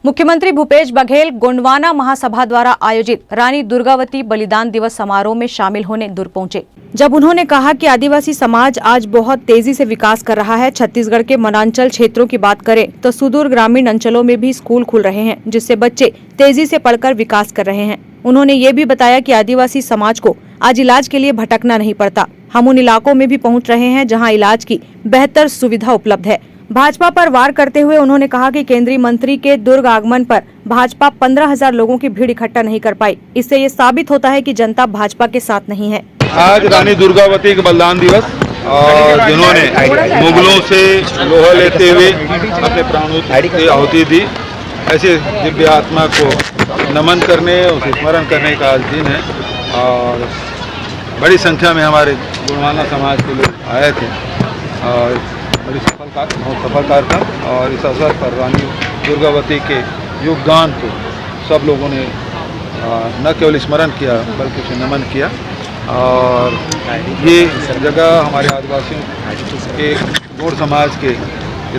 मुख्यमंत्री भूपेश बघेल गोंडवाना महासभा द्वारा आयोजित रानी दुर्गावती बलिदान दिवस समारोह में शामिल होने दूर पहुंचे। जब उन्होंने कहा कि आदिवासी समाज आज बहुत तेजी से विकास कर रहा है। छत्तीसगढ़ के वनांचल क्षेत्रों की बात करें तो सुदूर ग्रामीण अंचलों में भी स्कूल खुल रहे हैं, जिससे बच्चे तेजी से पढ़कर विकास कर रहे हैं। उन्होंने ये भी बताया कि आदिवासी समाज को आज इलाज के लिए भटकना नहीं पड़ता। हम उन इलाकों में भी पहुँच रहे हैं जहाँ इलाज की बेहतर सुविधा उपलब्ध है। भाजपा पर वार करते हुए उन्होंने कहा कि केंद्रीय मंत्री के दुर्ग आगमन पर भाजपा 15,000 लोगों की भीड़ इकट्ठा नहीं कर पाई। इससे ये साबित होता है कि जनता भाजपा के साथ नहीं है। आज रानी दुर्गावती का बलिदान दिवस और जिन्होंने मुगलों से लोहा लेते हुए अपने प्राणों की आहुति दी, ऐसे दिव्य आत्मा को नमन करने और स्मरण करने का आज दिन है। और बड़ी संख्या में हमारे गोंडवाना समाज के लोग आए थे और बड़ी सफल कार्यक्रम, और इस अवसर पर रानी दुर्गावती के योगदान को सब लोगों ने न केवल स्मरण किया बल्कि उसे नमन किया। और ये जगह हमारे आदिवासियों के गोंड समाज के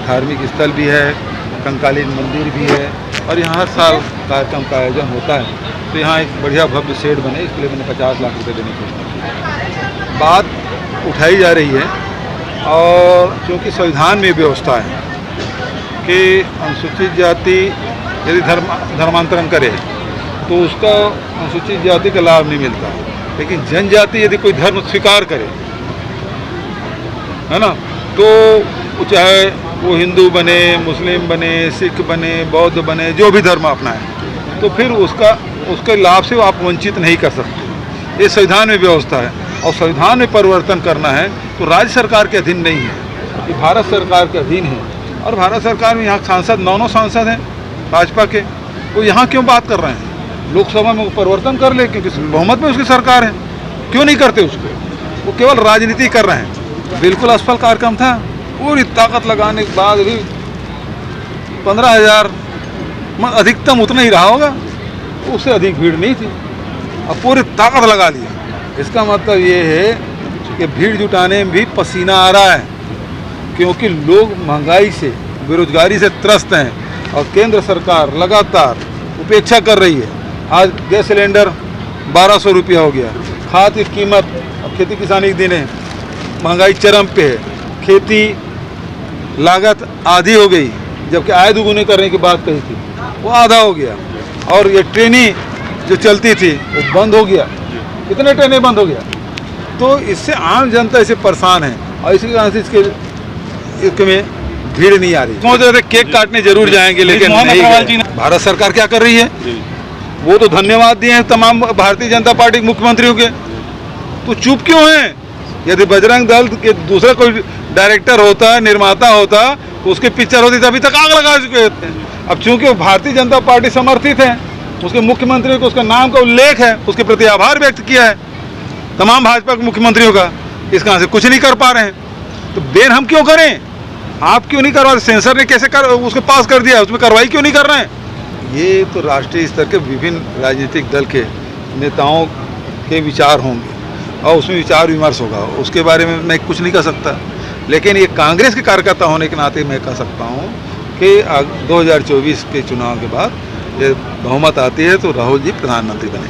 धार्मिक स्थल भी है, कंकालीन मंदिर भी है, और यहाँ हर साल कार्यक्रम का आयोजन होता है। तो यहाँ एक बढ़िया भव्य शेड बने, इसके लिए मैंने 50 लाख रुपये देने की घोषणा की। बात उठाई जा रही है, और क्योंकि संविधान में व्यवस्था है कि अनुसूचित जाति यदि धर्मांतरण करे तो उसका अनुसूचित जाति का लाभ नहीं मिलता, लेकिन जनजाति यदि कोई धर्म स्वीकार करे, है ना, तो चाहे वो हिंदू बने, मुस्लिम बने, सिख बने, बौद्ध बने, जो भी धर्म अपनाए, तो फिर उसके लाभ से आप वंचित नहीं कर सकते। ये संविधान में व्यवस्था है, और संविधान में परिवर्तन करना है तो राज्य सरकार के अधीन नहीं है, ये भारत सरकार के अधीन है। और भारत सरकार में यहाँ सांसद 9 सांसद हैं भाजपा के, वो यहाँ क्यों बात कर रहे हैं? लोकसभा में वो परिवर्तन कर ले, क्योंकि बहुमत में उसकी सरकार है, क्यों नहीं करते उसको? वो केवल राजनीति कर रहे हैं। बिल्कुल असफल कार्यक्रम था, पूरी ताकत लगाने के बाद भी 15,000 अधिकतम उतना ही रहा होगा, उससे अधिक भीड़ नहीं थी, अब पूरी ताकत लगा लिया। इसका मतलब ये है कि भीड़ जुटाने में भी पसीना आ रहा है, क्योंकि लोग महंगाई से, बेरोजगारी से त्रस्त हैं, और केंद्र सरकार लगातार उपेक्षा कर रही है। आज गैस सिलेंडर 1200 रुपया हो गया, खाद की कीमत, अब खेती किसानी के दिन है, महंगाई चरम पे है, खेती लागत आधी हो गई, जबकि आय दुगुनी करने की बात कही थी, वो आधा हो गया। और ये ट्रेनें जो चलती थी वो बंद हो गया, कितने ट्रेनें बंद हो गया। तो इससे आम जनता इसे परेशान है, और इसी कारण से इसमें भीड़ नहीं आ रही। सोच रहे थे केक काटने जरूर जाएंगे, लेकिन नहीं। भारत सरकार क्या कर रही है? वो तो धन्यवाद दिए हैं तमाम भारतीय जनता पार्टी के मुख्यमंत्रियों के, तो चुप क्यों हैं? यदि बजरंग दल के दूसरा कोई डायरेक्टर होता, निर्माता होता, तो उसकी पिक्चर होती, तभी तक आग लगा चुके होते। अब चूंकि वो भारतीय जनता पार्टी समर्थित है, उसके मुख्यमंत्री को उसका नाम का उल्लेख है, उसके प्रति आभार व्यक्त किया है तमाम भाजपा के मुख्यमंत्रियों का, इस कारण से कुछ नहीं कर पा रहे हैं। तो देर हम क्यों करें? आप क्यों नहीं करवा? सेंसर ने कैसे उसको पास कर दिया, उसमें कार्रवाई क्यों नहीं कर रहे हैं? ये तो राष्ट्रीय स्तर के विभिन्न राजनीतिक दल के नेताओं के विचार होंगे, और उसमें विचार विमर्श होगा, उसके बारे में मैं कुछ नहीं कह सकता। लेकिन ये कांग्रेस के कार्यकर्ता होने के नाते मैं कह सकता हूँ कि 2024 के चुनाव के बाद ये बहुमत आती है तो राहुल जी प्रधानमंत्री बने।